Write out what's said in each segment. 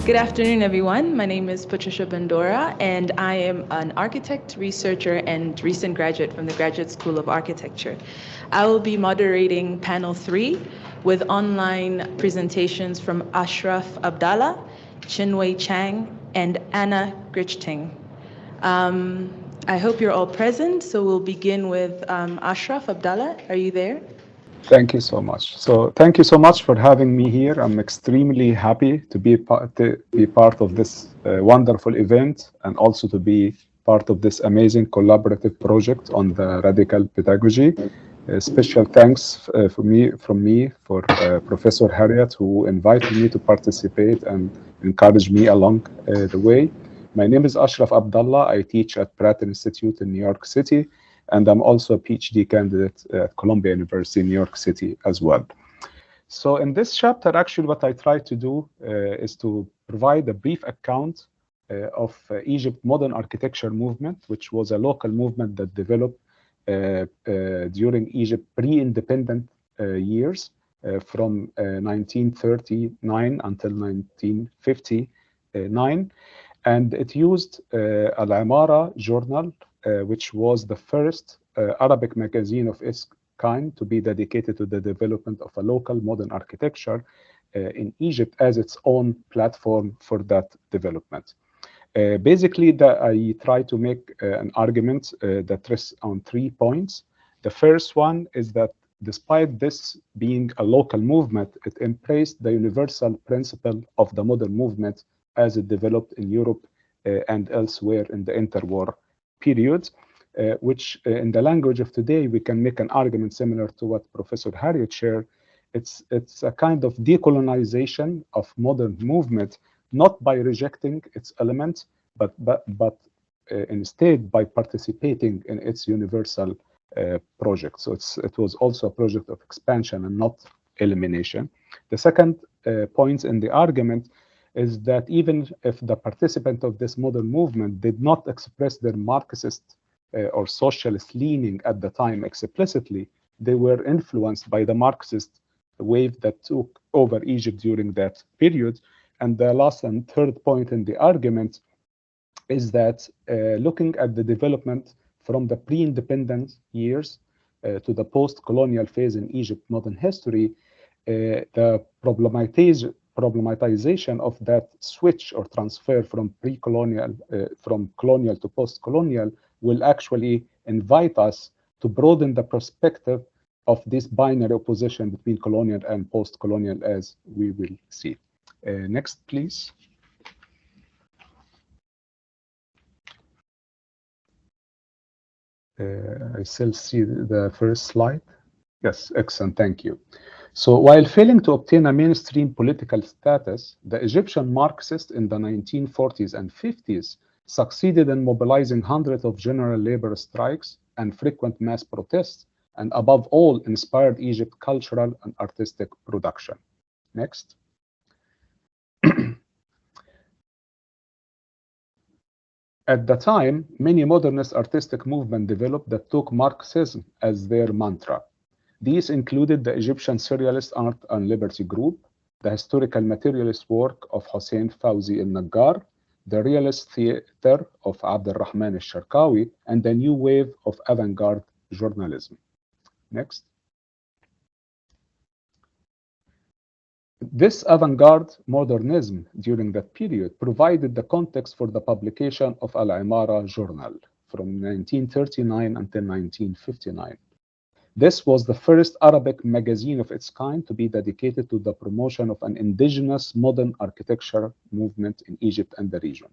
Good afternoon, everyone. My name is Patricia Bandora, and I am an architect, researcher, and recent graduate from the Graduate School of Architecture. I will be moderating panel 3 with online presentations from Ashraf Abdalla, Chin-Wei Chang, and Anna Grichting. I hope you're all present, so we'll begin with Ashraf Abdalla. Are you there? Thank you so much. So thank you so much for having me here. I'm extremely happy to be part of this wonderful event and also to be part of this amazing collaborative project on the radical pedagogy. Special thanks from me for Professor Harriet, who invited me to participate and encouraged me along the way. My name is Ashraf Abdalla. I teach at Pratt Institute in New York City, and I'm also a PhD candidate at Columbia University in New York City as well. So in this chapter, actually, what I try to do is to provide a brief account of Egypt modern architecture movement, which was a local movement that developed during Egypt pre-independent years from 1939 until 1959. And it used Al-Imara journal, which was the first Arabic magazine of its kind to be dedicated to the development of a local modern architecture in Egypt as its own platform for that development. Basically, I try to make an argument that rests on 3 points. The first one is that despite this being a local movement, it embraced the universal principle of the modern movement as it developed in Europe and elsewhere in the interwar period, which in the language of today, we can make an argument similar to what Professor Harriet shared. It's a kind of decolonization of modern movement, not by rejecting its elements, but instead by participating in its universal project. So it was also a project of expansion and not elimination. The second point in the argument is that even if the participant of this modern movement did not express their Marxist or socialist leaning at the time explicitly, they were influenced by the Marxist wave that took over Egypt during that period. And the last and third point in the argument is that looking at the development from the pre-independent years to the post-colonial phase in Egypt modern history, the problematization of that switch or transfer from pre-colonial, from colonial to post-colonial will actually invite us to broaden the perspective of this binary opposition between colonial and post-colonial, as we will see. Next, please. I still see the first slide. Yes, excellent, thank you. So while failing to obtain a mainstream political status, the Egyptian Marxists in the 1940s and 50s succeeded in mobilizing hundreds of general labor strikes and frequent mass protests, and above all, inspired Egypt's cultural and artistic production. Next. At the time, many modernist artistic movements developed that took Marxism as their mantra. These included the Egyptian Surrealist Art and Liberty Group, the historical materialist work of Hossein Fawzi al-Naggar, the realist theater of Abd al-Rahman al-Sharqawi, and the new wave of avant-garde journalism. Next. This avant-garde modernism during that period provided the context for the publication of Al-Imara journal from 1939 until 1959. This was the first Arabic magazine of its kind to be dedicated to the promotion of an indigenous modern architecture movement in Egypt and the region.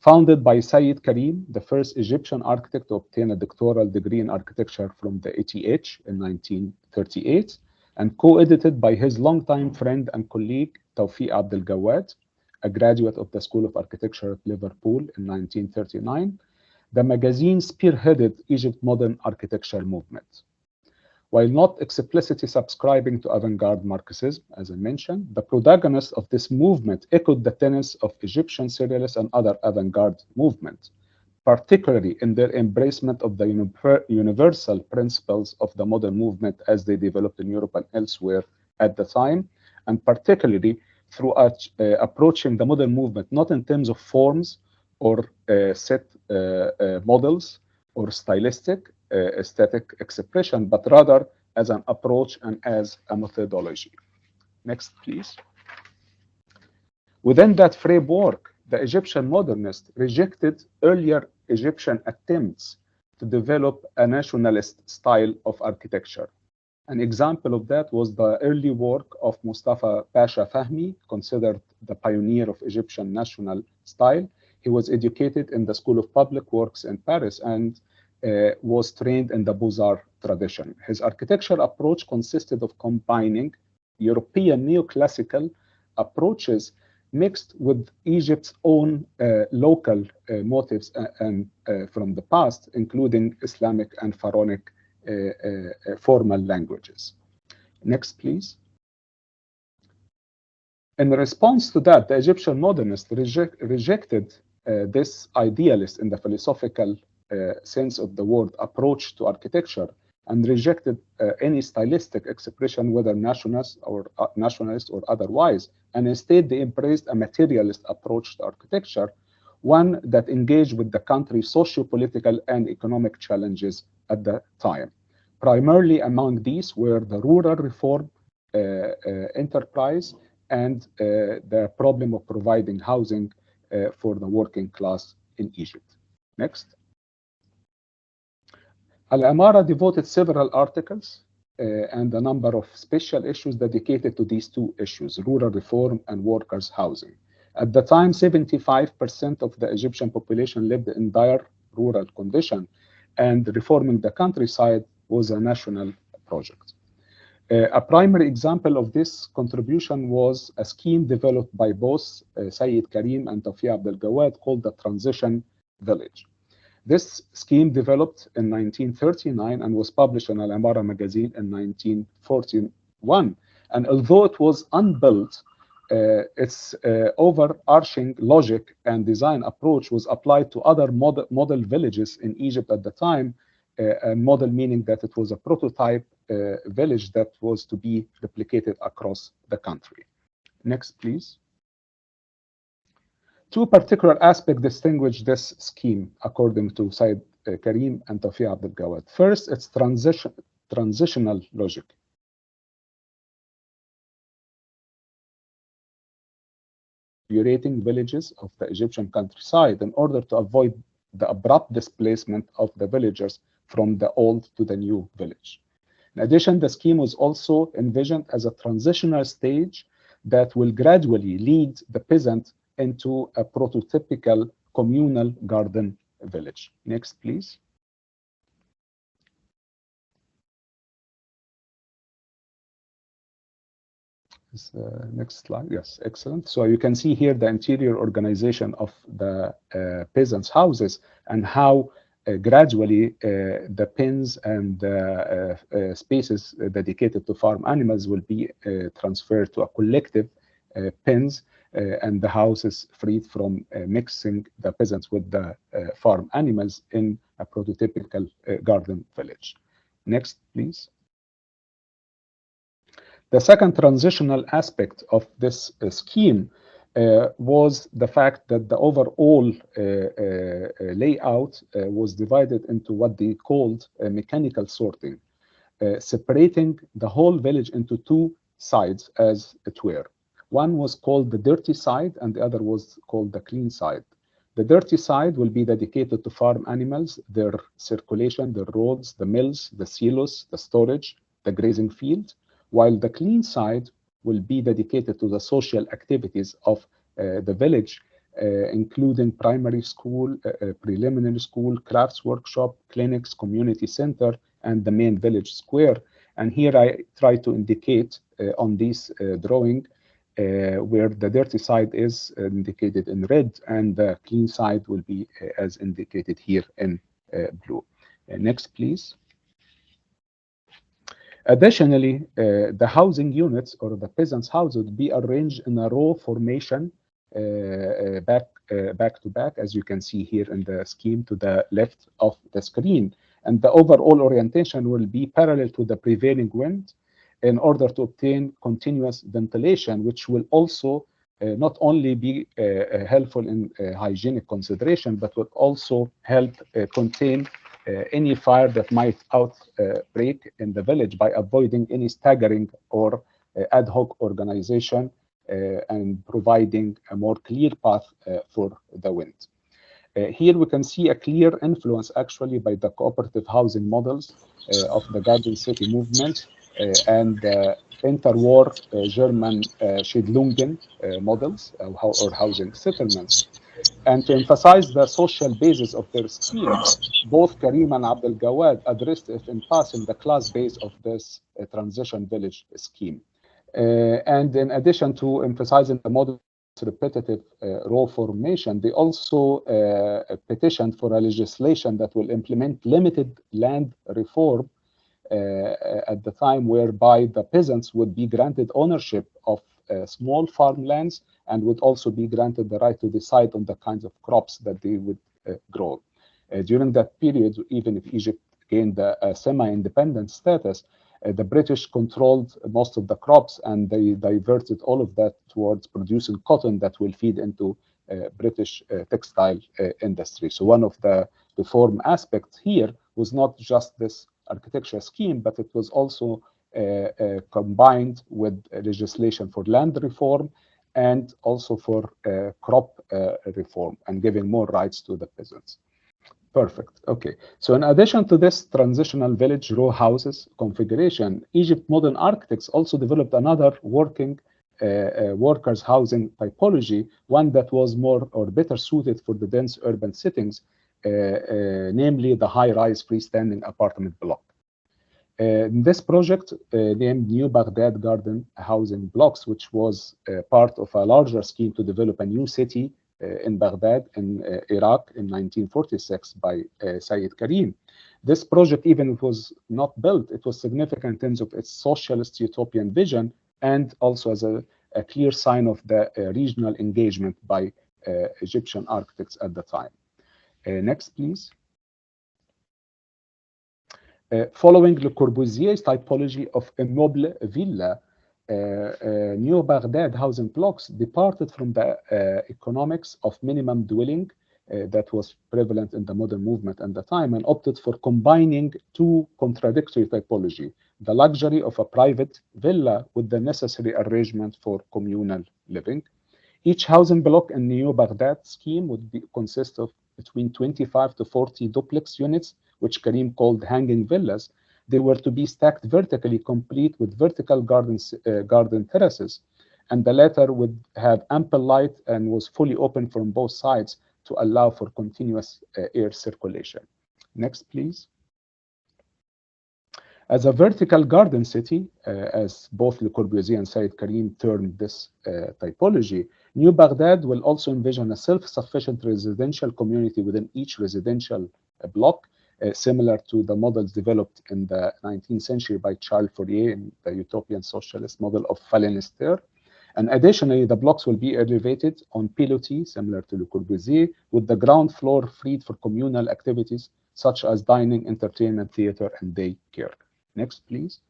Founded by Sayyid Karim, the first Egyptian architect to obtain a doctoral degree in architecture from the ETH in 1938, and co-edited by his longtime friend and colleague Tawfiq Abdel Gawad, a graduate of the School of Architecture at Liverpool in 1939, the magazine spearheaded Egypt's modern architecture movement. While not explicitly subscribing to avant-garde Marxism, as I mentioned, the protagonists of this movement echoed the tenets of Egyptian surrealists and other avant-garde movements, particularly in their embracement of the universal principles of the modern movement as they developed in Europe and elsewhere at the time, and particularly through approaching the modern movement, not in terms of forms or set models or stylistic aesthetic expression, but rather as an approach and as a methodology. Next, please. Within that framework, the Egyptian modernists rejected earlier Egyptian attempts to develop a nationalist style of architecture. An example of that was the early work of Mustafa Pasha Fahmy, considered the pioneer of Egyptian national style. He was educated in the School of Public Works in Paris and was trained in the Beaux-Arts tradition. His architecture approach consisted of combining European neoclassical approaches mixed with Egypt's own local motifs and from the past, including Islamic and Pharaonic formal languages. Next, please. In response to that, the Egyptian modernists rejected this idealist in the philosophical sense of the word approach to architecture and rejected any stylistic expression, whether nationalist or otherwise, and instead they embraced a materialist approach to architecture, one that engaged with the country's socio-political and economic challenges at the time. Primarily among these were the rural reform enterprise and the problem of providing housing for the working class in Egypt. Next. Al-Amara devoted several articles and a number of special issues dedicated to these two issues, rural reform and workers' housing. At the time, 75% of the Egyptian population lived in dire rural condition, and reforming the countryside was a national project. A primary example of this contribution was a scheme developed by both Sayyid Karim and Tawfiq Abdel Gawad called the Transition Village. This scheme developed in 1939 and was published in Al-Amara magazine in 1941. And although it was unbuilt, its overarching logic and design approach was applied to other model villages in Egypt at the time, a model meaning that it was a prototype village that was to be replicated across the country. Next, please. Two particular aspects distinguish this scheme, according to Sayyid Karim and Tawfiq Abdel Gawad. First, its transitional logic. Curating villages of the Egyptian countryside in order to avoid the abrupt displacement of the villagers from the old to the new village. In addition, the scheme was also envisioned as a transitional stage that will gradually lead the peasant into a prototypical communal garden village. Next, please. Next slide. Yes, excellent. So you can see here the interior organization of the peasants' houses and how gradually the pens and spaces dedicated to farm animals will be transferred to a collective pens, and the house is freed from mixing the peasants with the farm animals in a prototypical garden village. Next, please. The second transitional aspect of this scheme was the fact that the overall layout was divided into what they called mechanical sorting, separating the whole village into two sides as it were. One was called the dirty side and the other was called the clean side. The dirty side will be dedicated to farm animals, their circulation, the roads, the mills, the silos, the storage, the grazing field, while the clean side will be dedicated to the social activities of the village, including primary school, preliminary school, crafts workshop, clinics, community center, and the main village square. And here I try to indicate on this drawing where the dirty side is indicated in red and the clean side will be as indicated here in blue. Next, please. Additionally, the housing units or the peasants' houses would be arranged in a row formation back to back, as you can see here in the scheme to the left of the screen. And the overall orientation will be parallel to the prevailing wind, in order to obtain continuous ventilation, which will also not only be helpful in hygienic consideration, but will also help contain any fire that might outbreak in the village by avoiding any staggering or ad hoc organization and providing a more clear path for the wind. Here we can see a clear influence actually by the cooperative housing models of the Garden City movement and interwar German Siedlungen models or housing settlements. And to emphasize the social basis of their scheme, both Karim and Abdel Gawad addressed it in passing the class base of this transition village scheme. And in addition to emphasizing the model repetitive row formation, they also petitioned for a legislation that will implement limited land reform at the time, whereby the peasants would be granted ownership of small farmlands and would also be granted the right to decide on the kinds of crops that they would grow. During that period, even if Egypt gained a semi-independent status, the British controlled most of the crops, and they diverted all of that towards producing cotton that will feed into British textile industry. So one of the reform aspects here was not just this architecture scheme, but it was also combined with legislation for land reform and also for crop reform and giving more rights to the peasants. Perfect. Okay. So in addition to this transitional village row houses configuration, Egypt modern architects also developed another working workers housing typology, one that was more or better suited for the dense urban settings, namely the high-rise freestanding apartment block. This project named New Baghdad Garden Housing Blocks, which was part of a larger scheme to develop a new city in Baghdad in Iraq in 1946 by Sayyid Karim. This project, even if it was not built, it was significant in terms of its socialist utopian vision and also as a clear sign of the regional engagement by Egyptian architects at the time. Next, please. Following Le Corbusier's typology of immeuble villa, New Baghdad housing blocks departed from the economics of minimum dwelling that was prevalent in the modern movement at the time and opted for combining two contradictory typology, the luxury of a private villa with the necessary arrangement for communal living. Each housing block in New Baghdad scheme would consist of between 25 to 40 duplex units, which Karim called hanging villas. They were to be stacked vertically, complete with vertical garden terraces, and the latter would have ample light and was fully open from both sides to allow for continuous air circulation. Next, please. As a vertical garden city, as both Le Corbusier and Sayyid Karim termed this typology, New Baghdad will also envision a self-sufficient residential community within each residential block, similar to the models developed in the 19th century by Charles Fourier in the utopian socialist model of Phalenister. And additionally, the blocks will be elevated on pilotis, similar to Le Corbusier, with the ground floor freed for communal activities such as dining, entertainment, theater, and day care. Next, please.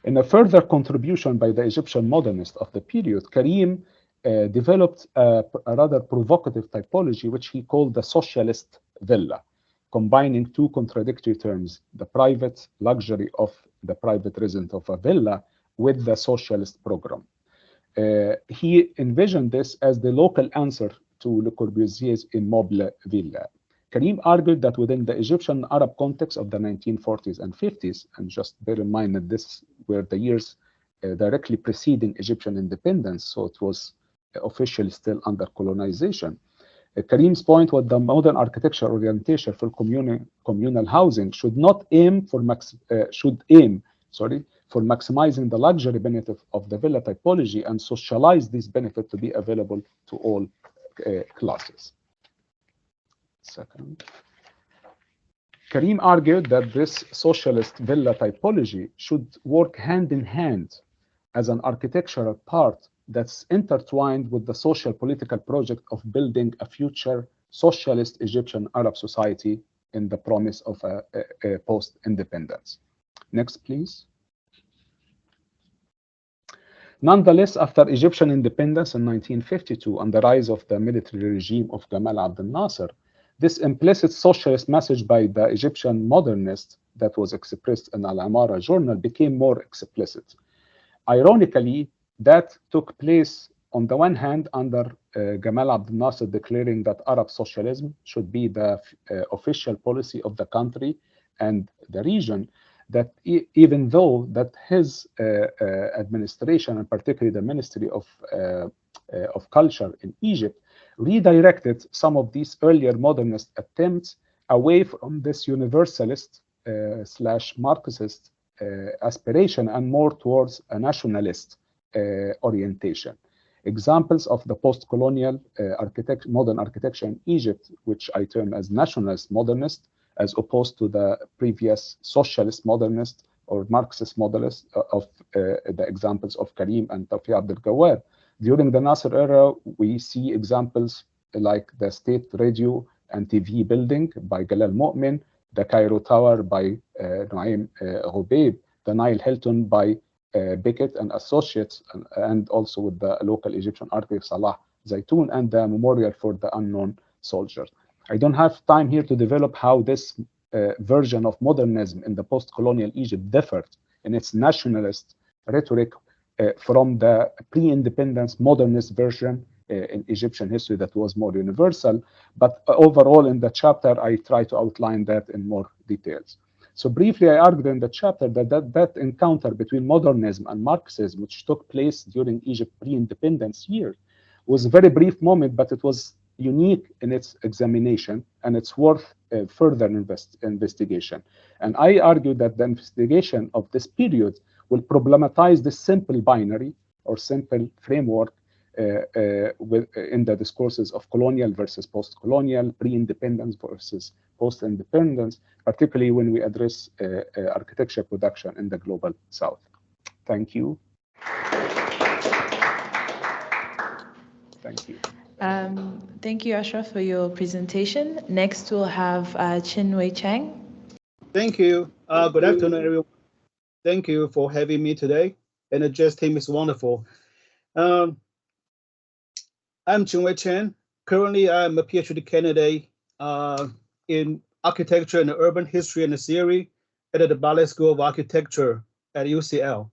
In a further contribution by the Egyptian modernists of the period, Karim developed a rather provocative typology, which he called the socialist villa, combining two contradictory terms, the private luxury of the private residence of a villa with the socialist program. He envisioned this as the local answer to Le Corbusier's immeuble villa. Karim argued that within the Egyptian Arab context of the 1940s and 50s, and just bear in mind that this were the years directly preceding Egyptian independence, so it was officially still under colonization. Karim's point was the modern architecture orientation for communal housing should aim for maximizing the luxury benefit of the villa typology and socialize these benefits to be available to all classes. Second. Karim argued that this socialist villa typology should work hand in hand as an architectural part that's intertwined with the social political project of building a future socialist Egyptian Arab society in the promise of a post-independence. Next, please. Nonetheless, after Egyptian independence in 1952 and the rise of the military regime of Gamal Abdel Nasser, this implicit socialist message by the Egyptian modernists that was expressed in Al-Amara journal became more explicit. Ironically, that took place on the one hand under Gamal Abdel Nasser declaring that Arab socialism should be the official policy of the country and the region, that even though that his administration, and particularly the Ministry of Culture in Egypt, redirected some of these earlier modernist attempts away from this universalist / Marxist aspiration and more towards a nationalist orientation. Examples of the post-colonial modern architecture in Egypt, which I term as nationalist modernist, as opposed to the previous socialist modernist or Marxist modernist of the examples of Karim and Tawfiq Abdel Gawad. During the Nasser era, we see examples like the State Radio and TV building by Galal Mu'min, the Cairo Tower by Noaim Ghubaib, the Nile Hilton by Beckett and Associates, and also with the local Egyptian architect Salah Zaytoun, and the Memorial for the Unknown Soldiers. I don't have time here to develop how this version of modernism in the post-colonial Egypt differed in its nationalist rhetoric from the pre-independence modernist version in Egyptian history that was more universal. But overall in the chapter, I try to outline that in more details. So briefly, I argued in the chapter that encounter between modernism and Marxism, which took place during Egypt pre-independence year, was a very brief moment, but it was unique in its examination, and it's worth further investigation. And I argue that the investigation of this period will problematize this simple binary or simple framework in the discourses of colonial versus post-colonial, pre-independence versus post-independence, particularly when we address architecture production in the global South. Thank you. Thank you. Thank you, Ashraf, for your presentation. Next, we'll have Chin-Wei Chang. Thank you. Good afternoon, everyone. Thank you for having me today. And the JES team is wonderful. I'm Chin-Wei Chang. Currently, I'm a PhD candidate in architecture and urban history and theory at the Abdalla School of Architecture at UCL.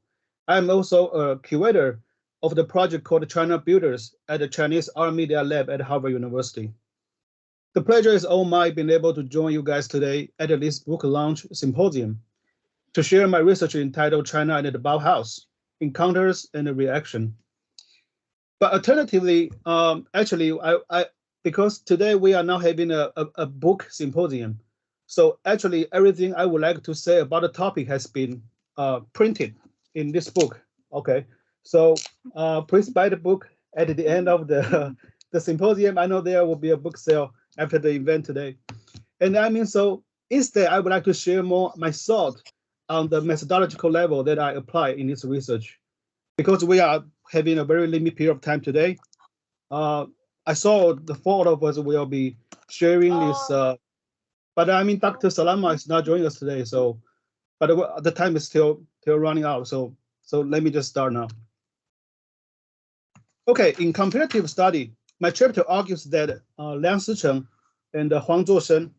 I'm also a curator of the project called China Builders at the Chinese Art Media Lab at Harvard University. The pleasure is all mine being able to join you guys today at this book launch symposium to share my research entitled China and the Bauhaus, Encounters and Reaction. But alternatively, actually, because today we are now having a book symposium, so actually everything I would like to say about the topic has been printed in this book, okay? So please buy the book at the end of the symposium. I know there will be a book sale after the event today. And I mean, so instead, I would like to share more my thought on the methodological level that I apply in this research. Because we are having a very limited period of time today, I saw the four of us will be sharing this, but I mean, Dr. Salama is not joining us today, so, but the time is still running out, so let me just start now. Okay, in comparative study, my chapter argues that Liang Sicheng and Huang Zuosheng,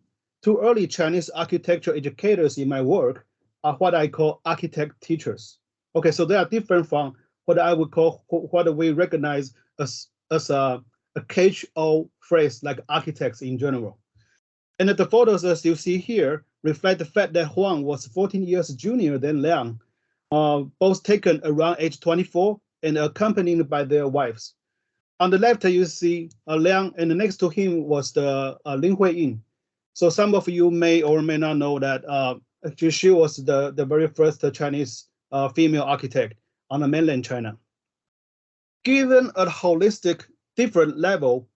two early Chinese architecture educators in my work, are what I call architect teachers. Okay, so they are different from what I would call, what we recognize as a catch-all phrase like architects in general. And the photos, as you see here, reflect the fact that Huang was 14 years junior than Liang, both taken around age 24 and accompanied by their wives. On the left, you see Liang, and next to him was the Lin Huiyin. So some of you may or may not know that actually she was the very first Chinese female architect on the mainland China. Given a holistic different level,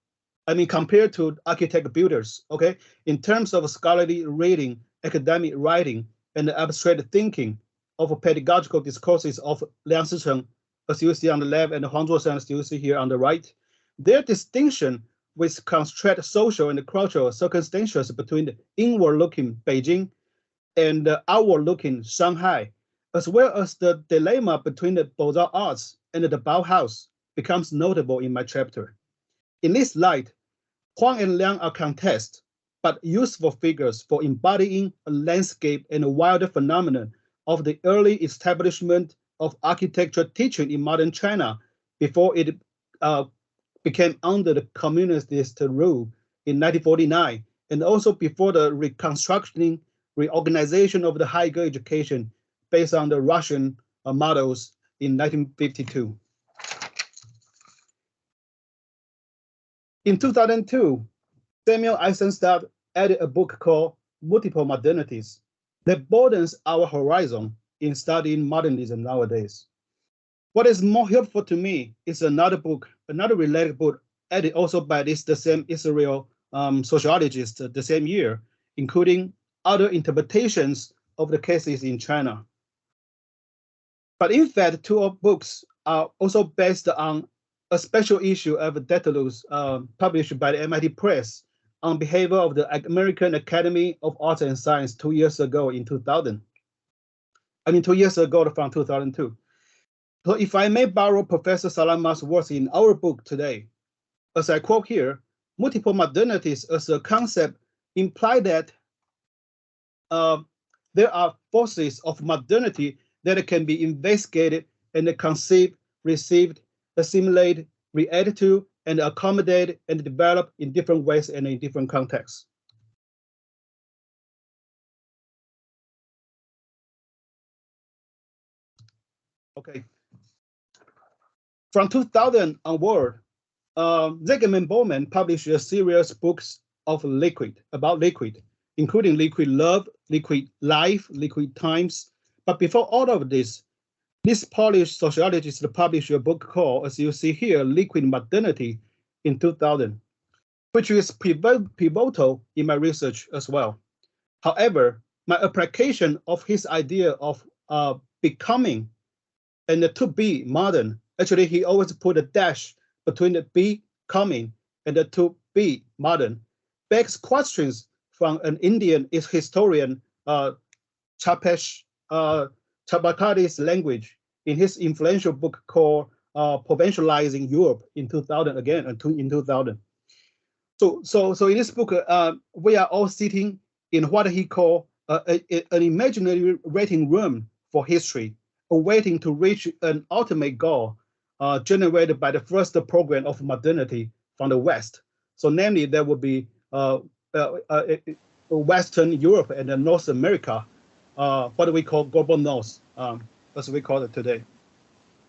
I mean, compared to architect builders, okay, in terms of scholarly reading, academic writing, and abstract thinking of pedagogical discourses of Liang Sicheng, as you see on the left, and Huang Zuosheng, as you see here on the right, their distinction with constrained social and cultural circumstances between the inward-looking Beijing and the outward-looking Shanghai, as well as the dilemma between the Beaux Arts and the Bauhaus, becomes notable in my chapter. In this light, Huang and Liang are contest, but useful figures for embodying a landscape and a wider phenomenon of the early establishment of architecture teaching in modern China before it became under the communist rule in 1949, and also before the reorganization of the higher education based on the Russian models in 1952. In 2002, Samuel Eisenstadt added a book called Multiple Modernities that broadens our horizon in studying modernism nowadays. What is more helpful to me is another related book added also by the same Israel sociologist the same year, including other interpretations of the cases in China. But in fact, two of books are also based on a special issue of Daedalus published by the MIT Press on behavior of the American Academy of Arts and Science 2 years ago in 2000. 2 years ago from 2002. So if I may borrow Professor Salama's words in our book today, as I quote here, multiple modernities as a concept imply that there are forces of modernity that can be investigated and conceived, received, assimilated, reacted to, and accommodated and developed in different ways and in different contexts. Okay. From 2000 onward, Zeigman and Bowman published a series of books of liquid, including Liquid Love, Liquid Life, Liquid Times. But before all of this Polish sociologist published a book called, as you see here, Liquid Modernity in 2000, which is pivotal in my research as well. However, my application of his idea of becoming and the to be modern, actually he always put a dash between the becoming and the to be modern, begs questions from an Indian historian, Chabakari's language in his influential book called Provincializing Europe in 2000 again, in 2000. So in this book, we are all sitting in what he called an imaginary waiting room for history, awaiting to reach an ultimate goal generated by the first program of modernity from the West. So namely, there would be Western Europe and North America, what we call global North, as we call it today.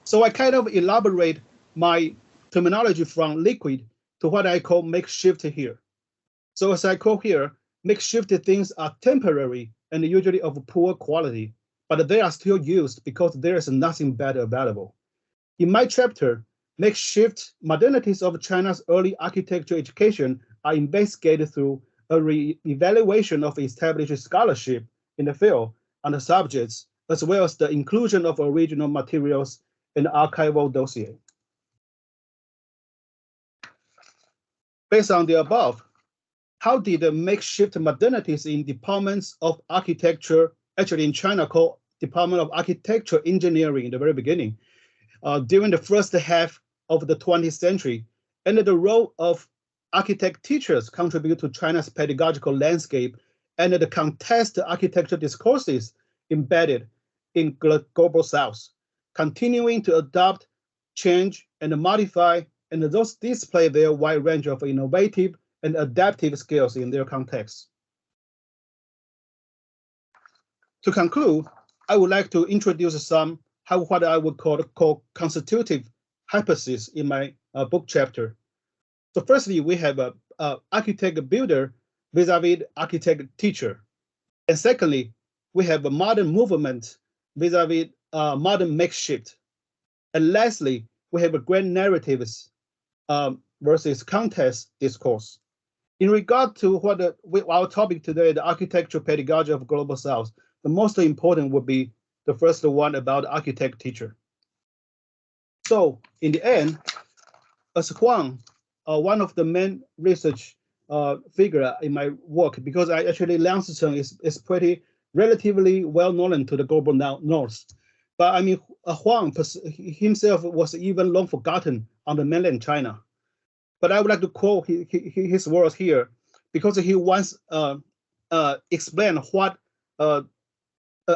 So I kind of elaborate my terminology from liquid to what I call makeshift here. So as I quote here, makeshift things are temporary and usually of poor quality, but they are still used because there is nothing better available. In my chapter, makeshift modernities of China's early architecture education are investigated through a re-evaluation of established scholarship in the field on the subjects, as well as the inclusion of original materials in the archival dossier. Based on the above, how did the makeshift modernities in departments of architecture, actually in China called Department of Architecture Engineering in the very beginning, during the first half of the 20th century, and the role of architect teachers contribute to China's pedagogical landscape and the contest architecture discourses embedded in global South, continuing to adopt, change, and modify, and those display their wide range of innovative and adaptive skills in their context. To conclude, I would like to introduce some what I would call constitutive hypothesis in my book chapter. So firstly, we have a architect builder vis-a-vis architect teacher. And secondly, we have a modern movement vis-a-vis modern makeshift. And lastly, we have a grand narratives versus contest discourse. In regard to what our topic today, the architectural pedagogy of Global South, the most important would be the first one about architect teacher. So in the end, as Huang one of the main research figure in my work, because I actually Liang is pretty relatively well known to the global north. But I mean, Huang himself was even long forgotten on the mainland China. But I would like to quote his words here, because he once explained what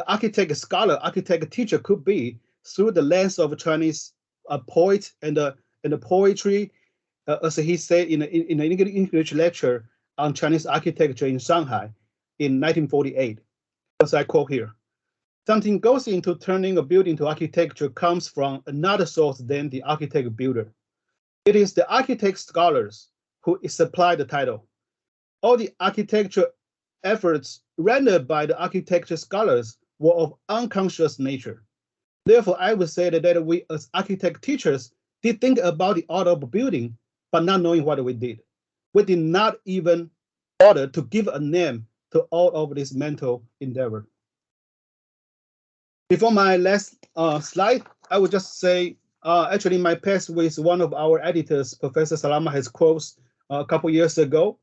architect scholar, architect teacher could be through the lens of Chinese poet and the poetry, as he said in an English lecture on Chinese architecture in Shanghai in 1948. As I quote here, something goes into turning a building to architecture comes from another source than the architect builder. It is the architect scholars who supply the title. All the architecture efforts rendered by the architecture scholars were of unconscious nature. Therefore, I would say that we as architect teachers did think about the art of building, but not knowing what we did. We did not even bother to give a name to all of this mental endeavor. Before my last slide, I would just say, actually my past with one of our editors, Professor Salama, has quotes a couple years ago.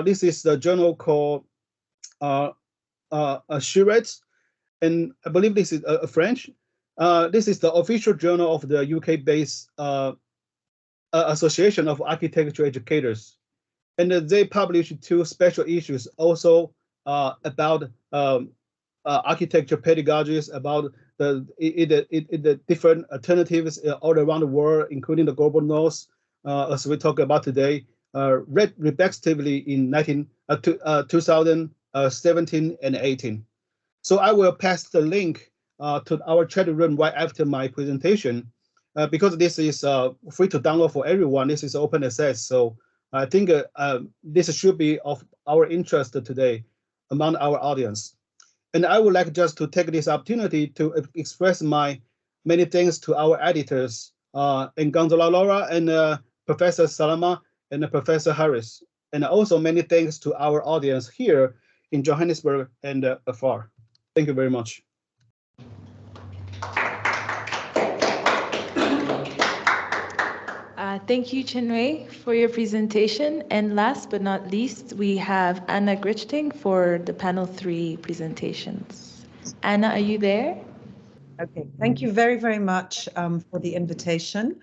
This is the journal called Charette, and I believe this is French. This is the official journal of the UK-based Association of Architecture Educators. And they published 2 special issues also about architecture pedagogies, about the different alternatives all around the world, including the global north, as we talk about today, respectively in 2017 and 18. So I will pass the link to our chat room right after my presentation, because this is free to download for everyone. This is open access. So I think this should be of our interest today among our audience. And I would like just to take this opportunity to express my many thanks to our editors, and Gonzalez, Lara, and Professor Salama, and Professor Harriss, and also many thanks to our audience here in Johannesburg and afar. Thank you very much. Thank you, Chin-Wei, for your presentation. And last but not least, we have Anna Grichting for the panel 3 presentations. Anna, are you there? Okay, thank you very, very much for the invitation.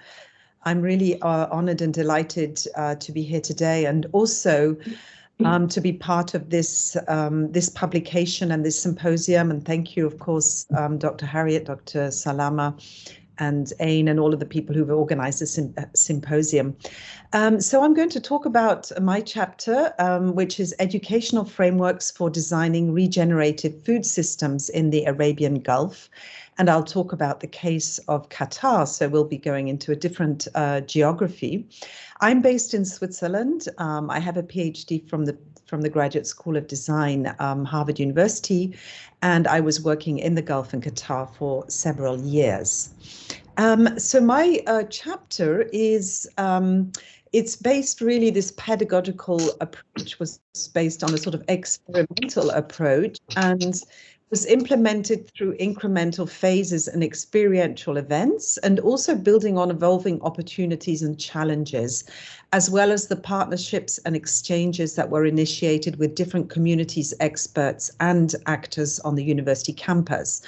I'm really honored and delighted to be here today, and also to be part of this this publication and this symposium. And thank you, of course, Dr. Harriet, Dr. Salama, and Ain, and all of the people who've organized this symposium. So I'm going to talk about my chapter, which is Educational Frameworks for Designing Regenerative Food Systems in the Arabian Gulf. And I'll talk about the case of Qatar, so we'll be going into a different geography. I'm based in Switzerland. I have a PhD from the Graduate School of Design, Harvard University, and I was working in the Gulf and Qatar for several years. So my chapter is, it's based really, this pedagogical approach was based on a sort of experimental approach and was implemented through incremental phases and experiential events, and also building on evolving opportunities and challenges, as well as the partnerships and exchanges that were initiated with different communities, experts, and actors on the university campus.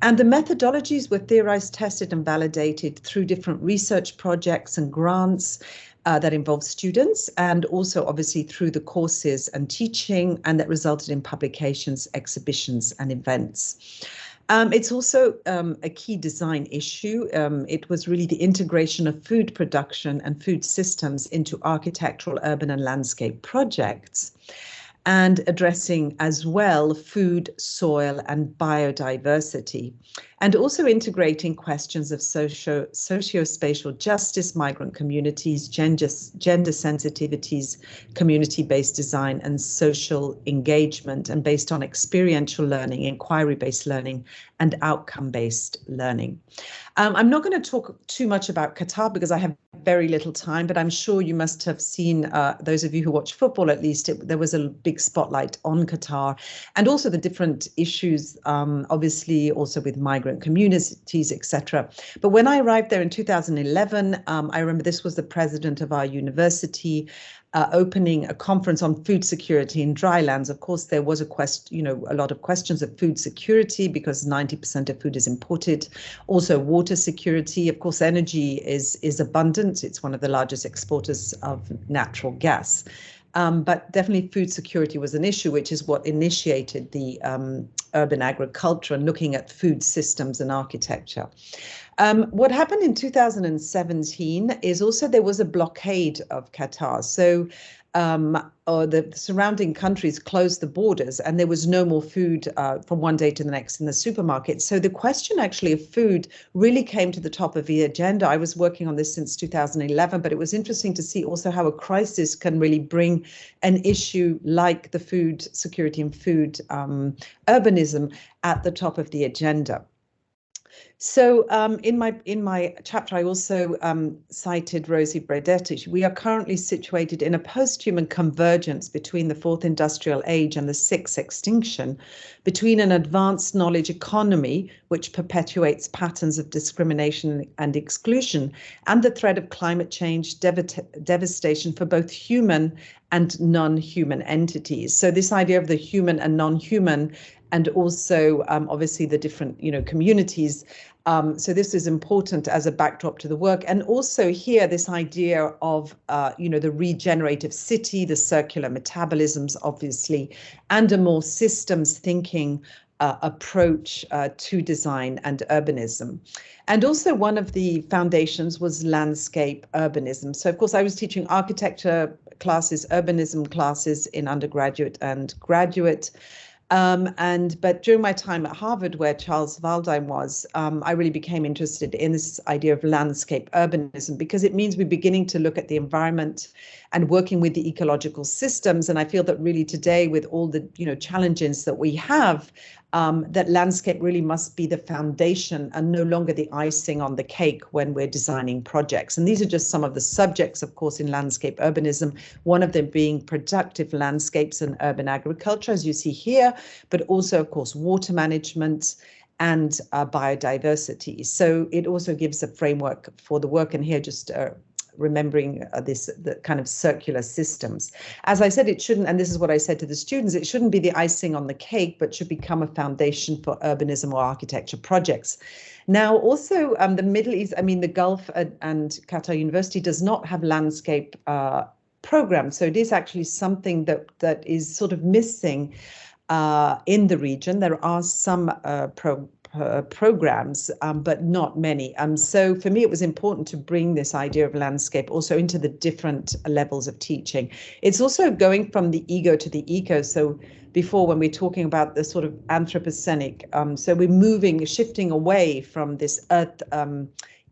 And the methodologies were theorized, tested, and validated through different research projects and grants that involved students, and also obviously through the courses and teaching, and that resulted in publications, exhibitions, and events. It's also a key design issue. It was really the integration of food production and food systems into architectural, urban, and landscape projects, and addressing as well food, soil, and biodiversity, and also integrating questions of socio-spatial justice, migrant communities, gender sensitivities, community-based design, and social engagement, and based on experiential learning, inquiry-based learning, and outcome-based learning. I'm not going to talk too much about Qatar because I have very little time, but I'm sure you must have seen, those of you who watch football at least, there was a big spotlight on Qatar and also the different issues, obviously also with migrant communities, etc. But when I arrived there in 2011, I remember this was the president of our university opening a conference on food security in drylands. Of course, there was a lot of questions of food security because 90% of food is imported. Also, water security. Of course, energy is abundant. It's one of the largest exporters of natural gas. But definitely food security was an issue, which is what initiated the urban agriculture and looking at food systems and architecture. What happened in 2017 is also there was a blockade of Qatar. So the surrounding countries closed the borders and there was no more food from one day to the next in the supermarket. So the question actually of food really came to the top of the agenda. I was working on this since 2011, but it was interesting to see also how a crisis can really bring an issue like the food security and food urbanism at the top of the agenda. So in my chapter, I also cited Rosie Bredetti. We are currently situated in a post-human convergence between the fourth industrial age and the sixth extinction, between an advanced knowledge economy, which perpetuates patterns of discrimination and exclusion, and the threat of climate change devastation for both human and non-human entities. So this idea of the human and non-human, and also obviously the different communities. So this is important as a backdrop to the work. And also here, this idea of, the regenerative city, the circular metabolisms, obviously, and a more systems thinking approach to design and urbanism. And also one of the foundations was landscape urbanism. So of course, I was teaching architecture classes, urbanism classes in undergraduate and graduate. But during my time at Harvard, where Charles Waldheim was, I really became interested in this idea of landscape urbanism, because it means we're beginning to look at the environment and working with the ecological systems. And I feel that really today, with all the challenges that we have, that landscape really must be the foundation and no longer the icing on the cake when we're designing projects. And these are just some of the subjects, of course, in landscape urbanism, one of them being productive landscapes and urban agriculture, as you see here, but also, of course, water management and biodiversity. So it also gives a framework for the work. And here just remembering the kind of circular systems. As I said, it shouldn't, and this is what I said to the students, it shouldn't be the icing on the cake, but should become a foundation for urbanism or architecture projects. Now, also the Middle East, the Gulf and Qatar University does not have landscape programs. So it is actually something that is sort of missing in the region. There are some programs, but not many. So for me, it was important to bring this idea of landscape also into the different levels of teaching. It's also going from the ego to the eco. So before, when we're talking about the sort of anthropocenic, so we're shifting away from this earth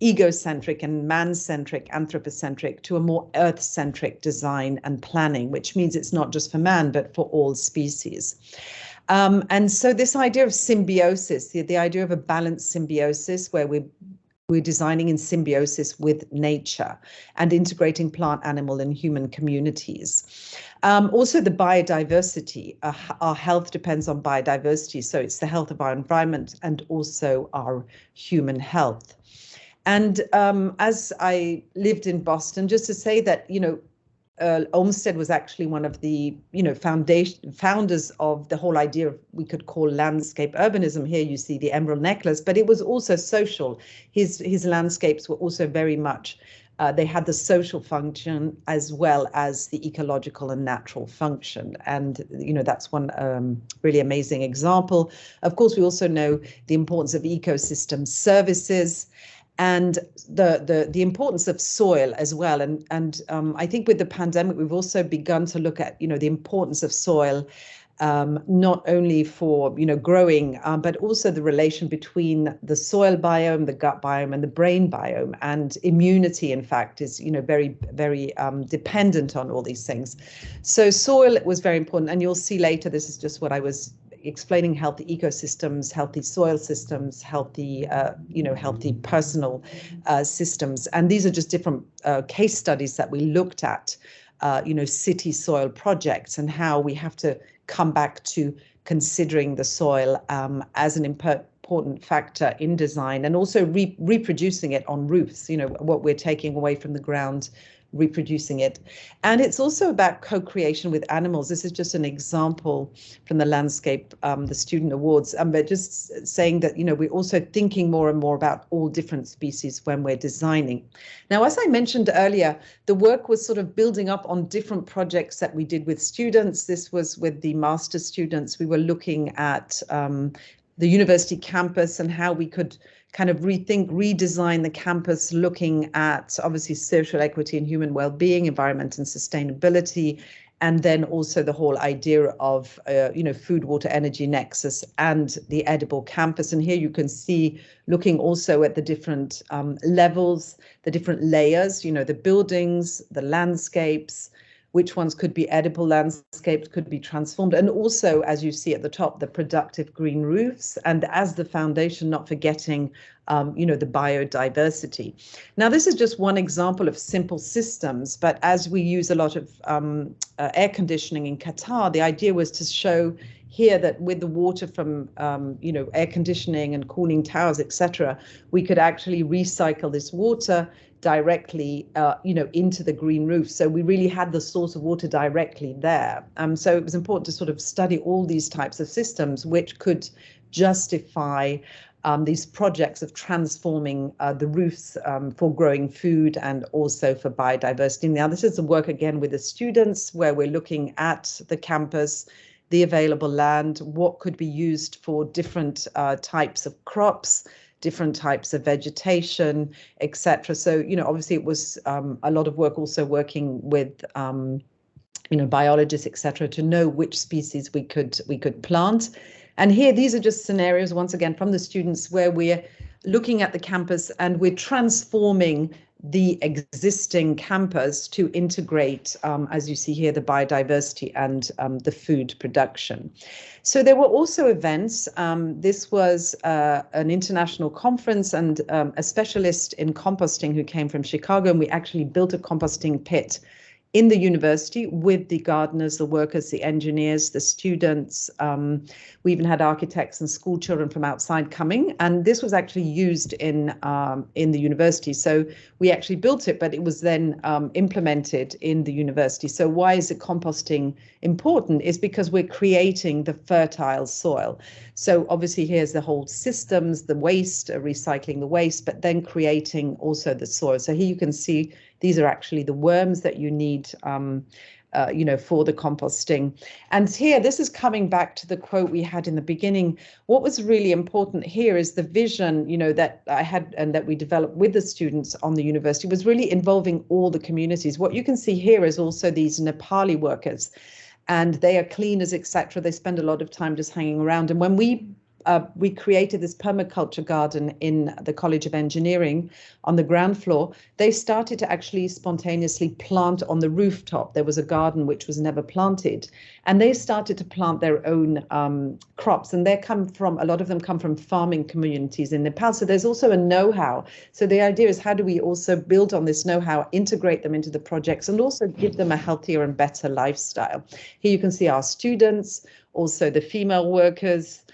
egocentric and man-centric, anthropocentric, to a more earth-centric design and planning, which means it's not just for man, but for all species. And so this idea of symbiosis, the idea of a balanced symbiosis where we're designing in symbiosis with nature and integrating plant, animal, and human communities. Also the biodiversity, our health depends on biodiversity. So it's the health of our environment and also our human health. And as I lived in Boston, just to say that, Olmsted was actually one of the, founders of the whole idea of, we could call landscape urbanism. Here you see the emerald necklace, but it was also social. His landscapes were also very much, they had the social function as well as the ecological and natural function. And, that's one really amazing example. Of course, we also know the importance of ecosystem services and the importance of soil as well. And I think with the pandemic, we've also begun to look at, the importance of soil, not only for, growing, but also the relation between the soil biome, the gut biome, and the brain biome. And immunity, in fact, is, very, very dependent on all these things. So soil was very important. And you'll see later, this is just what I was explaining healthy ecosystems, healthy soil systems, healthy, healthy personal systems. And these are just different case studies that we looked at, city soil projects and how we have to come back to considering the soil as an important factor in design, and also reproducing it on roofs, what we're taking away from the ground, reproducing it. And it's also about co-creation with animals. This is just an example from the landscape, the student awards, but just saying that, we're also thinking more and more about all different species when we're designing. Now, as I mentioned earlier, the work was sort of building up on different projects that we did with students. This was with the master's students. We were looking at the university campus and how we could kind of redesign the campus, looking at obviously social equity and human well-being, environment and sustainability, and then also the whole idea of, food, water, energy nexus and the edible campus. And here you can see, looking also at the different levels, the different layers, the buildings, the landscapes, which ones could be edible landscapes, could be transformed. And also, as you see at the top, the productive green roofs, and as the foundation, not forgetting, the biodiversity. Now, this is just one example of simple systems, but as we use a lot of air conditioning in Qatar, the idea was to show here that with the water from, air conditioning and cooling towers, etc., we could actually recycle this water directly, into the green roof. So we really had the source of water directly there. So it was important to sort of study all these types of systems which could justify these projects of transforming the roofs for growing food and also for biodiversity. Now, this is the work again with the students where we're looking at the campus, the available land, what could be used for different types of crops, different types of vegetation, etc. So, obviously it was a lot of work also working with, biologists, etc., to know which species we could plant. And here, these are just scenarios, once again, from the students where we're looking at the campus and we're transforming the existing campus to integrate, as you see here, the biodiversity and the food production. So there were also events. This was an international conference and a specialist in composting who came from Chicago, and we actually built a composting pit in the university with the gardeners, the workers, the engineers, the students. We even had architects and school children from outside coming, and this was actually used in the university. So we actually built it, but it was then implemented in the university. So why is it composting important? Is because we're creating the fertile soil. So obviously here's the whole systems, the waste, recycling the waste, but then creating also the soil. So here you can see these are actually the worms that you need, for the composting. And here, this is coming back to the quote we had in the beginning. What was really important here is the vision, that I had and that we developed with the students on the university was really involving all the communities. What you can see here is also these Nepali workers, and they are cleaners, etc. They spend a lot of time just hanging around. And when we created this permaculture garden in the College of Engineering on the ground floor, they started to actually spontaneously plant on the rooftop. There was a garden which was never planted, and they started to plant their own crops. And a lot of them come from farming communities in Nepal. So there's also a know-how. So the idea is, how do we also build on this know-how, integrate them into the projects, and also give them a healthier and better lifestyle? Here you can see our students, also the female workers.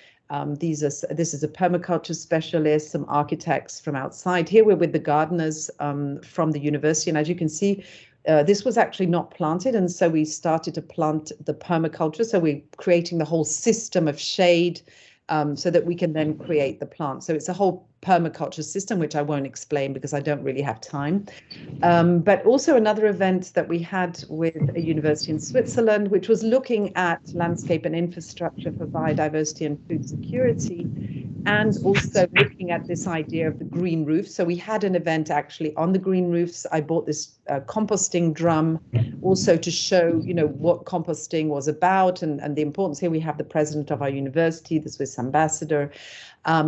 This is a permaculture specialist, some architects from outside. Here we're with the gardeners from the university, and as you can see, this was actually not planted, and so we started to plant the permaculture. So we're creating the whole system of shade so that we can then create the plant. So it's a whole permaculture system, which I won't explain because I don't really have time. But also another event that we had with a university in Switzerland, which was looking at landscape and infrastructure for biodiversity and food security, and also looking at this idea of the green roof. So we had an event actually on the green roofs. I bought this composting drum also to show, what composting was about and the importance. Here we have the president of our university, the Swiss ambassador.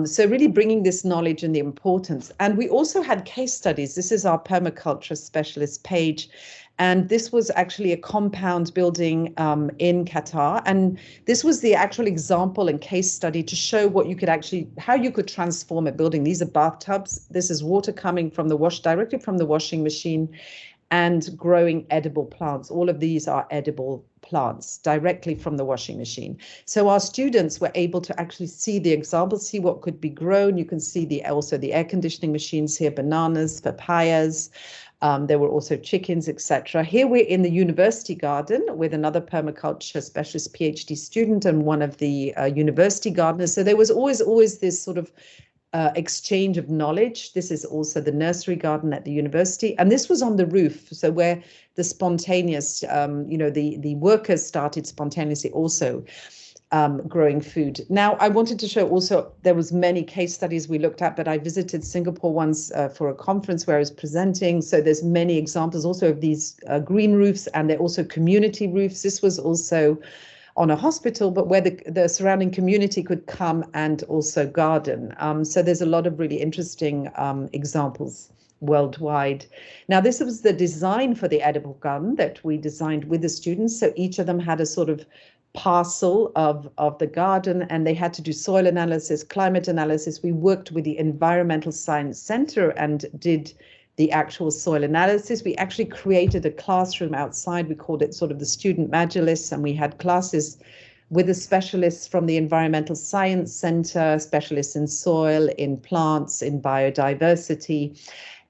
So really bringing this knowledge and the importance. And we also had case studies. This is our permaculture specialist page. And this was actually a compound building in Qatar. And this was the actual example and case study to show what you could actually, how you could transform a building. These are bathtubs. This is water coming from the directly from the washing machine, and growing edible plants. All of these are edible plants directly from the washing machine. So our students were able to actually see the examples, see what could be grown. You can see also the air conditioning machines here, bananas, papayas. There were also chickens, etc. Here we're in the university garden with another permaculture specialist PhD student and one of the university gardeners. So there was always this sort of exchange of knowledge. This is also the nursery garden at the university, and this was on the roof, so where the spontaneous, the workers started spontaneously also growing food. Now, I wanted to show also, there was many case studies we looked at, but I visited Singapore once for a conference where I was presenting. So there's many examples also of these green roofs, and they're also community roofs. This was also on a hospital, but where the surrounding community could come and also garden. So there's a lot of really interesting examples worldwide. Now, this was the design for the edible garden that we designed with the students. So each of them had a sort of parcel of the garden, and they had to do soil analysis, climate analysis. We worked with the Environmental Science Center and did the actual soil analysis. We actually created a classroom outside. We called it sort of the student majlis, and we had classes with the specialists from the Environmental Science Center, specialists in soil, in plants, in biodiversity.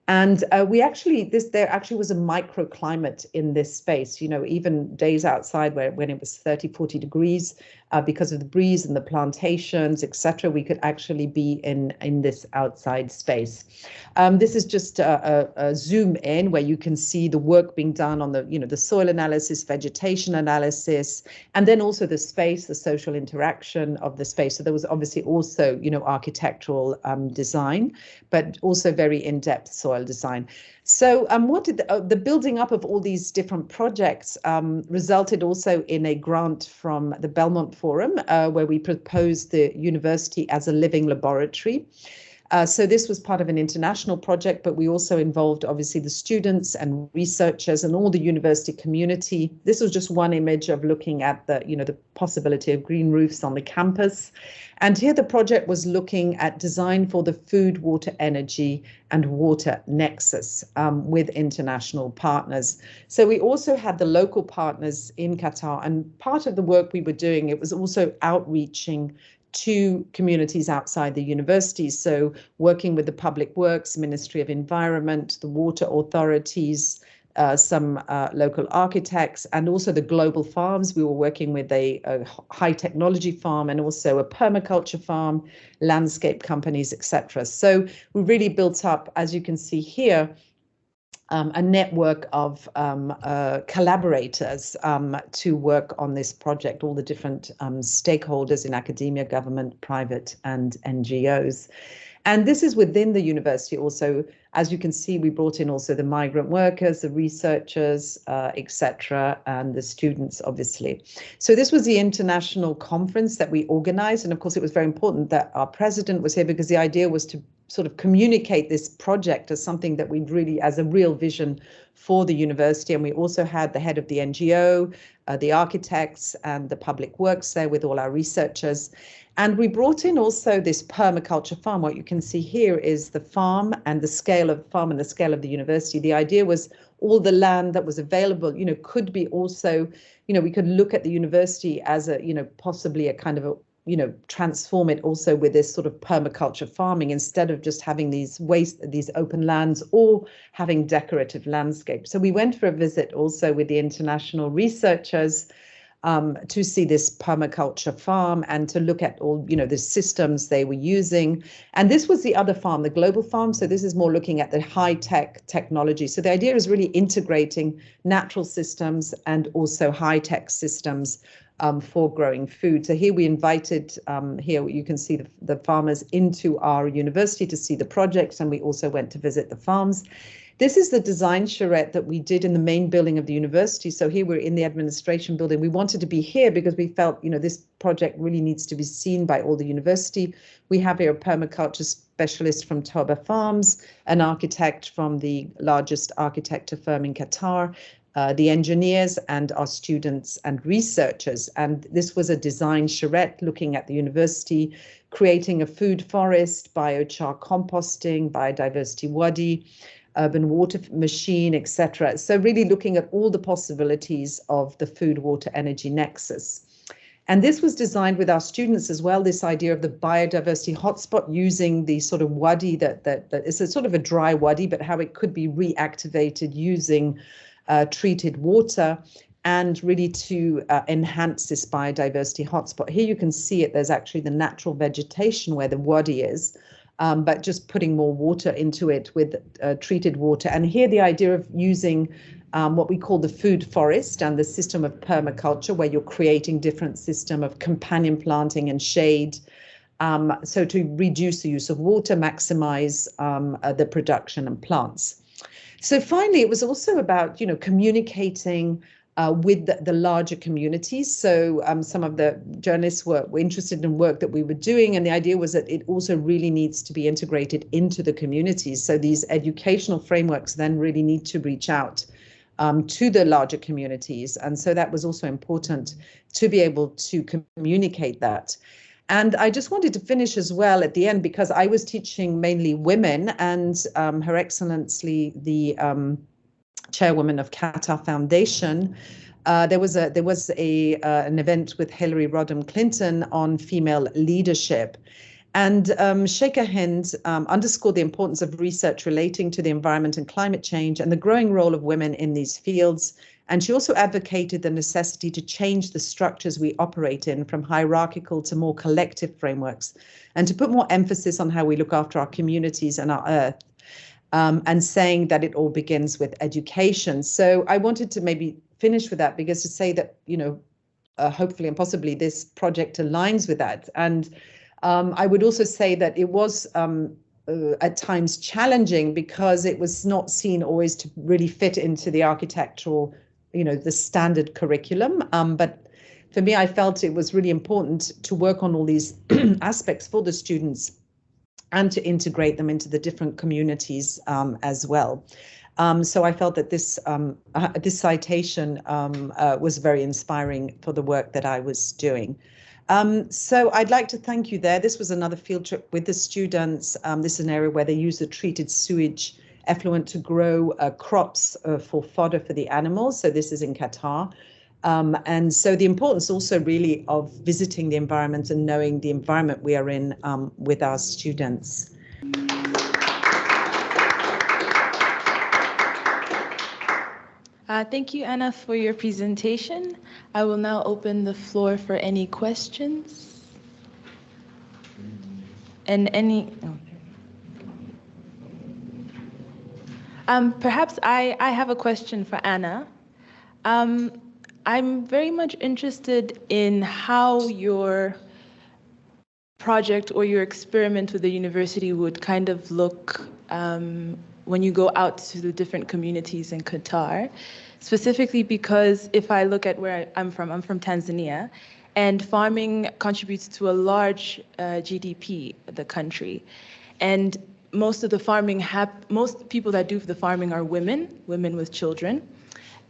And there actually was a microclimate in this space, even days outside when it was 30, 40 degrees, because of the breeze and the plantations, etc. We could actually be in this outside space. This is just a zoom in where you can see the work being done on the soil analysis, vegetation analysis, and then also the space, the social interaction of the space. So there was obviously also, architectural design, but also very in-depth soil design. So what did the building up of all these different projects resulted also in a grant from the Belmont Forum, where we proposed the university as a living laboratory. So this was part of an international project, but we also involved obviously the students and researchers and all the university community. This was just one image of looking at the possibility of green roofs on the campus. And here the project was looking at design for the food, water, energy and water nexus with international partners. So we also had the local partners in Qatar, and part of the work we were doing, it was also outreaching to communities outside the universities. So working with the Public Works, Ministry of Environment, the water authorities, some local architects, and also the global farms. We were working with a high technology farm and also a permaculture farm, landscape companies, etc. So we really built up, as you can see here, a network of collaborators to work on this project, all the different stakeholders in academia, government, private, and NGOs. And this is within the university also. As you can see, we brought in also the migrant workers, the researchers, etc., and the students, obviously. So this was the international conference that we organized. And of course, it was very important that our president was here, because the idea was to sort of communicate this project as something that we'd really, as a real vision for the university. And we also had the head of the NGO, the architects and the Public Works there with all our researchers. And we brought in also this permaculture farm. What you can see here is the farm and the scale of farm and the scale of the university. The idea was all the land that was available, could be also, we could look at the university as a, possibly a kind of a, transform it also with this sort of permaculture farming, instead of just having these open lands or having decorative landscapes. So we went for a visit also with the international researchers to see this permaculture farm and to look at all, the systems they were using. And this was the other farm, the global farm. So this is more looking at the high-tech technology. So the idea is really integrating natural systems and also high-tech systems for growing food. So here we invited, here you can see the farmers into our university to see the projects, and we also went to visit the farms. This is the design charrette that we did in the main building of the university. So here we're in the administration building. We wanted to be here because we felt, this project really needs to be seen by all the university. We have here a permaculture specialist from Toba Farms, an architect from the largest architecture firm in Qatar, the engineers and our students and researchers. And this was a design charrette looking at the university, creating a food forest, biochar composting, biodiversity wadi, urban water machine, etc. So really looking at all the possibilities of the food, water, energy nexus. And this was designed with our students as well, this idea of the biodiversity hotspot, using the sort of wadi that is a sort of a dry wadi, but how it could be reactivated using treated water, and really to enhance this biodiversity hotspot. Here you can see it, there's actually the natural vegetation where the wadi is, but just putting more water into it with treated water. And here the idea of using what we call the food forest and the system of permaculture, where you're creating different system of companion planting and shade, so to reduce the use of water, maximize the production and plants. So finally, it was also about, communicating with the larger communities. So some of the journalists were interested in work that we were doing, and the idea was that it also really needs to be integrated into the communities. So these educational frameworks then really need to reach out to the larger communities. And so that was also important to be able to communicate that. And I just wanted to finish as well at the end, because I was teaching mainly women, and Her Excellency, the chairwoman of Qatar Foundation, there was an event with Hillary Rodham Clinton on female leadership. And Sheikh Hind underscored the importance of research relating to the environment and climate change and the growing role of women in these fields. And she also advocated the necessity to change the structures we operate in from hierarchical to more collective frameworks, and to put more emphasis on how we look after our communities and our earth, and saying that it all begins with education. So I wanted to maybe finish with that, because to say that, hopefully and possibly this project aligns with that. And I would also say that it was at times challenging, because it was not seen always to really fit into the architectural, the standard curriculum. But for me, I felt it was really important to work on all these aspects for the students and to integrate them into the different communities as well. So I felt that this citation was very inspiring for the work that I was doing. So I'd like to thank you there. This was another field trip with the students. This is an area where they use the treated sewage effluent to grow crops for fodder for the animals. So this is in Qatar. And so the importance also really of visiting the environment and knowing the environment we are in with our students. Thank you, Anna, for your presentation. I will now open the floor for any questions. And any... perhaps I have a question for Anna. I'm very much interested in how your project or your experiment with the university would kind of look when you go out to the different communities in Qatar, specifically because if I look at where I'm from Tanzania, and farming contributes to a large GDP of the country. And most of the farming, most people that do the farming are women with children.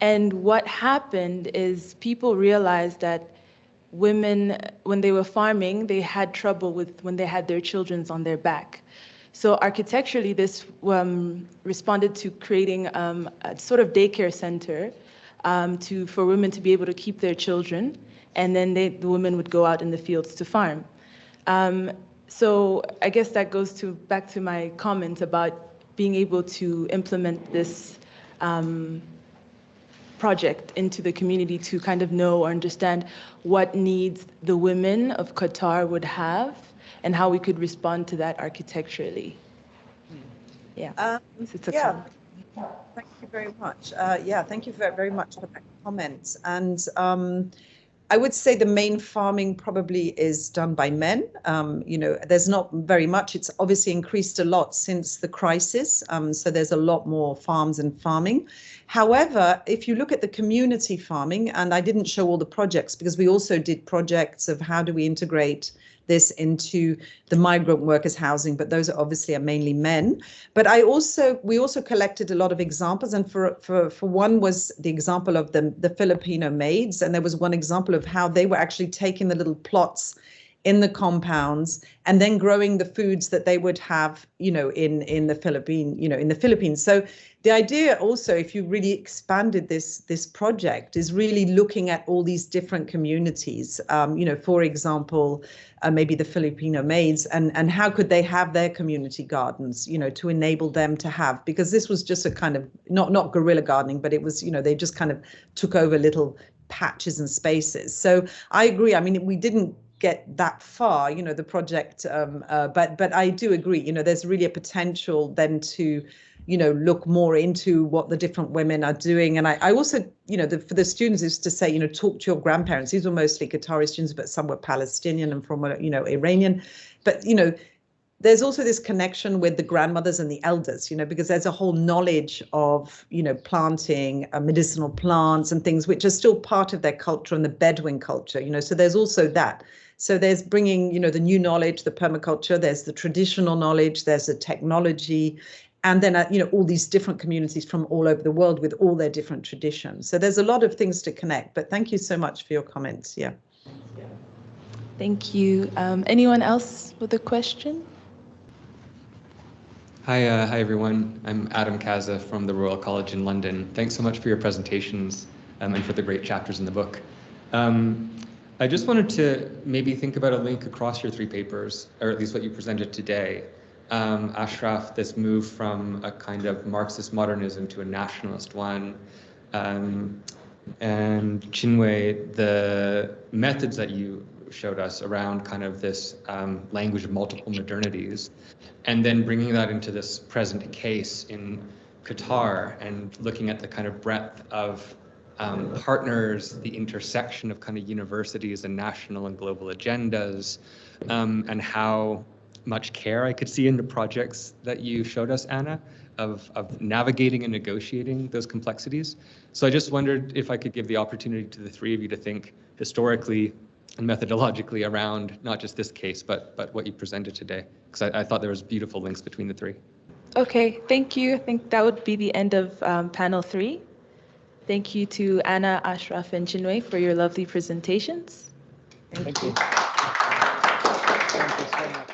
And what happened is people realized that women, when they were farming, they had trouble with when they had their children on their back. So architecturally, this responded to creating a sort of daycare center for women to be able to keep their children, and then the women would go out in the fields to farm. So I guess that goes back to my comment about being able to implement this project into the community to kind of know or understand what needs the women of Qatar would have and how we could respond to that architecturally. Yeah. Yeah. Thank you very much. Thank you very much for that comment. And I would say the main farming probably is done by men. There's not very much. It's obviously increased a lot since the crisis. So there's a lot more farms and farming. However, if you look at the community farming, and I didn't show all the projects because we also did projects of how do we integrate this into the migrant workers housing, but those are obviously mainly men. But we also collected a lot of examples, and for one was the example of the Filipino maids, and there was one example of how they were actually taking the little plots in the compounds and then growing the foods that they would have, in the Philippines. So the idea also, if you really expanded this project, is really looking at all these different communities, for example, maybe the Filipino maids, and how could they have their community gardens, to enable them to have, because this was just a kind of, not guerrilla gardening, but it was, they just kind of took over little patches and spaces. So I agree. I mean, we didn't get that far, the project, but I do agree, there's really a potential then to, look more into what the different women are doing. And I also, for the students is to say, talk to your grandparents. These were mostly Qatari students, but some were Palestinian and from, Iranian. But, there's also this connection with the grandmothers and the elders, because there's a whole knowledge of, planting medicinal plants and things which are still part of their culture and the Bedouin culture, so there's also that. So there's bringing, the new knowledge, the permaculture, there's the traditional knowledge, there's the technology, and then, all these different communities from all over the world with all their different traditions. So there's a lot of things to connect, but thank you so much for your comments. Yeah. Thank you. Anyone else with a question? Hi everyone. I'm Adam Kaza from the Royal College in London. Thanks so much for your presentations and for the great chapters in the book. I just wanted to maybe think about a link across your three papers, or at least what you presented today. Ashraf, this move from a kind of Marxist modernism to a nationalist one, and Chin-Wei, the methods that you showed us around kind of this language of multiple modernities, and then bringing that into this present case in Qatar and looking at the kind of breadth of partners, the intersection of kind of universities and national and global agendas, and how much care I could see in the projects that you showed us, Anna, of navigating and negotiating those complexities. So I just wondered if I could give the opportunity to the three of you to think historically and methodologically around not just this case, but what you presented today, because I thought there was beautiful links between the three. Okay, thank you. I think that would be the end of panel 3. Thank you to Anna, Ashraf, and Chin-Wei for your lovely presentations. Thank you. Thank you so much.